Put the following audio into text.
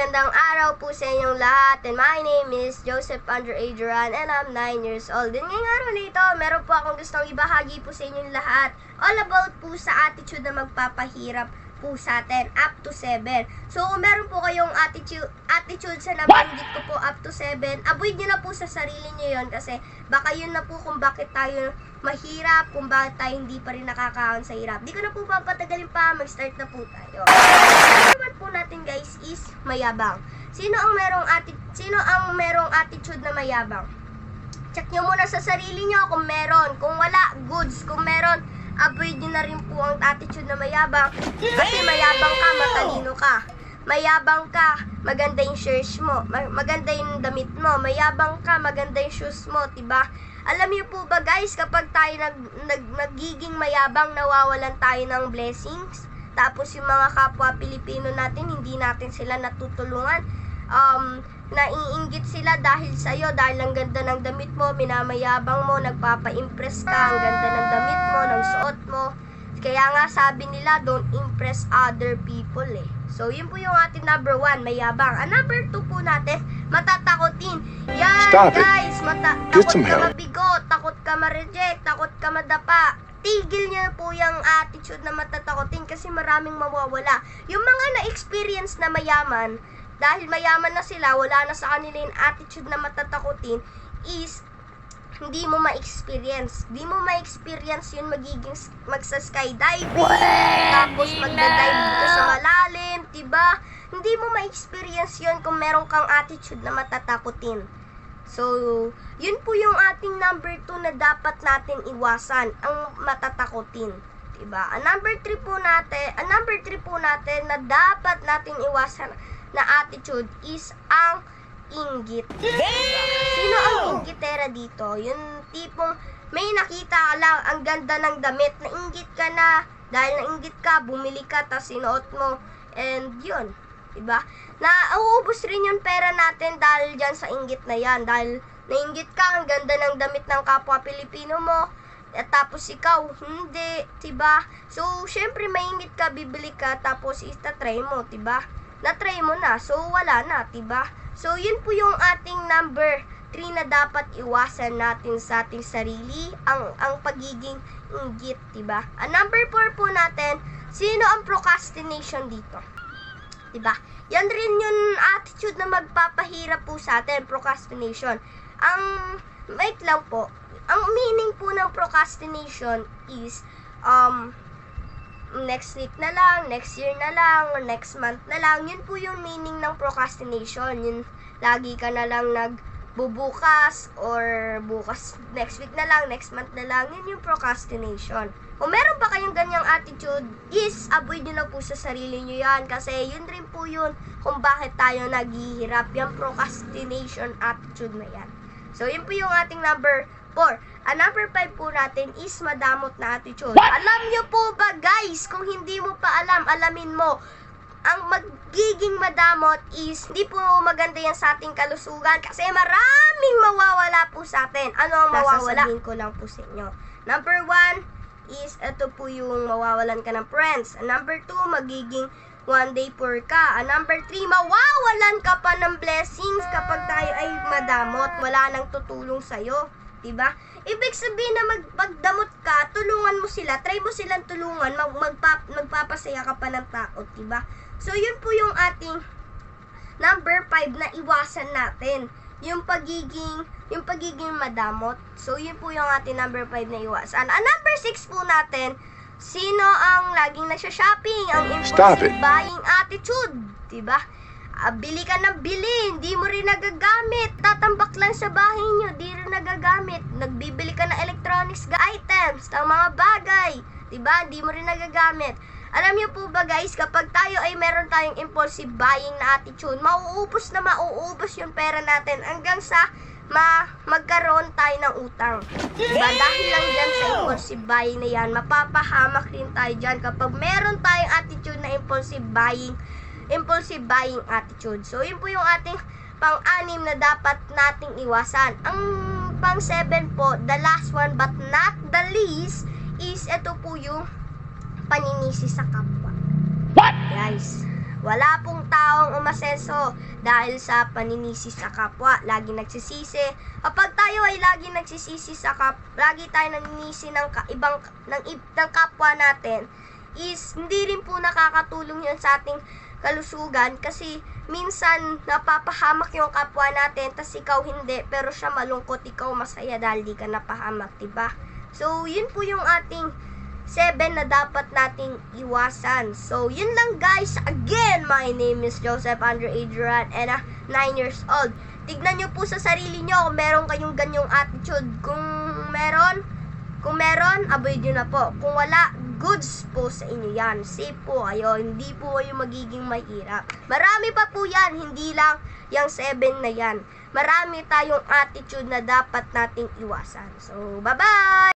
magandang araw po sa inyong lahat. And my name is Joseph Andrew Adrian and I'm 9 years old. And ngayong araw na ito, meron po akong gustong ibahagi po sa inyong lahat. All about po sa attitude na magpapahirap po sa atin up to 7. So kung meron po kayong attitude sa nabanggit ko po up to 7, avoid nyo na po sa sarili nyo yun kasi baka yun na po kung bakit tayo mahirap, kung bakit tayo hindi pa rin nakakaon sa hirap. Di ko na po papatagalin pa, mag-start na po tayo. Naman po natin guys is mayabang. Sino ang merong attitude na mayabang? Check nyo muna sa sarili nyo kung meron. Kung wala, goods. Kung meron, avoid nyo na rin po ang attitude na mayabang. Kasi mayabang ka, matalino ka. Mayabang ka, maganda yung shirts mo. Maganda yung damit mo. Mayabang ka, maganda yung shoes mo, diba? Alam niyo po ba guys, kapag tayo nagiging mayabang, nawawalan tayo ng blessings. Tapos yung mga kapwa Pilipino natin, hindi natin sila natutulungan. Naiinggit sila dahil sa'yo, dahil ang ganda ng damit mo, minamayabang mo, nagpapa-impress ka, ang ganda ng damit mo, ng suot mo. Kaya nga sabi nila, don't impress other people eh. So yun po yung ating number 1, mayabang. Ang number 2 po natin, matatakotin. Yan guys, takot ka mabigo, takot ka ma-reject, takot ka madapa. Tigil niyo po yung attitude na matatakotin kasi maraming mawawala. Yung mga na-experience na mayaman, dahil mayaman na sila, wala na sa kanila yung attitude na matatakotin, is hindi mo ma-experience. Hindi mo ma-experience yun magiging magsa-skydiving, tapos magda-dive ka sa malalim, diba? Hindi mo ma-experience yun kung meron kang attitude na matatakotin. So, yun po yung ating number 2 na dapat natin iwasan, ang matatakotin. Diba? Ang number 3 po natin na dapat natin iwasan na attitude is ang inggit. Sino ang inggitera dito? Yung tipong may nakita ka lang, ang ganda ng damit, nainggit ka na, dahil nainggit ka, bumili ka, tas sinuot mo, and yun, diba? Nauubos rin yung pera natin dahil dyan sa inggit na yan, dahil nainggit ka, ang ganda ng damit ng kapwa Pilipino mo, at tapos ikaw, hindi, diba? So, syempre mainggit ka, bibili ka, tapos itatry mo, diba? Na-try mo na, so wala na, diba? So, yun po yung ating number 3 na dapat iwasan natin sa ating sarili, ang pagiging inggit, diba? Ang number 4 po natin, sino ang procrastination dito? Diba? Yan rin yung attitude na magpapahirap po sa atin, procrastination. Wait lang po, ang meaning po ng procrastination is, next week na lang, next year na lang, or next month na lang. Yun po yung meaning ng procrastination. Yun, lagi ka na lang nagbubukas, or bukas, next week na lang, next month na lang. Yun yung procrastination. Kung meron pa kayong ganyang attitude, is avoid nyo na po sa sarili nyo yan. Kasi yun rin po yun kung bakit tayo naghihirap. Yung procrastination attitude na yan. So, yun po yung ating number 4. Ang number 5 po natin is madamot na attitude. Alam nyo po ba guys, kung hindi mo pa alam, alamin mo, ang magiging madamot is hindi po maganda yan sa ating kalusugan kasi maraming mawawala po sa atin. Ano ang mawawala? Sasabihin ko lang po sa inyo. Number 1 is ito po yung mawawalan ka ng friends. Ang number 2, magiging one day poor ka. Ang number 3, mawawalan ka pa ng blessings kapag tayo ay madamot. Wala nang tutulong sa'yo. Diba? Ibig sabihin na magdamot ka, tulungan mo sila, try mo silang tulungan, magpapasaya ka pa ng takot, diba? So, yun po yung ating number 5 na iwasan natin. Yung pagiging madamot. So, yun po yung ating number 5 na iwasan. Ang number 6 po natin, sino ang laging nagsha-shopping? Ang impulsive buying attitude, diba? Bili ka ng bili, hindi mo rin nagagamit. Tatambak lang sa bahay nyo, di rin nagagamit. Nagbibili ka ng electronics items, ng mga bagay, diba? Di mo rin nagagamit. Alam niyo po ba guys, kapag tayo ay meron tayong impulsive buying na attitude, mauubos yung pera natin hanggang sa magkaroon tayo ng utang. Diba? Dahil lang dyan sa impulsive buying na yan, mapapahamak rin tayo dyan kapag meron tayong attitude na impulsive buying attitude. So, yun po yung ating pang-6 na dapat nating iwasan. Ang pang-7 po, the last one but not the least, is ito po yung paninisi sa kapwa. What? Guys, Wala pong taong umasenso dahil sa paninisi sa kapwa. Lagi nagsisisi. Kapag tayo ay lagi nagsisisi lagi tayo naninisi ng kapwa natin, is hindi rin po nakakatulong yun sa ating kalusugan kasi minsan napapahamak yung kapwa natin tas ikaw hindi, pero siya malungkot, ikaw masaya dahil di ka napahamak, diba? So, yun po yung ating 7 na dapat nating iwasan. So, yun lang guys. Again, my name is Joseph Andrew Adrian and 9 years old. Tignan nyo po sa sarili nyo kung meron kayong ganyong attitude. Kung meron, avoid nyo na po. Kung wala, goods po sa inyo yan. Safe po kayo. Hindi po kayo magiging mahirap. Marami pa po yan. Hindi lang yung 7 na yan. Marami tayong attitude na dapat nating iwasan. So, bye-bye!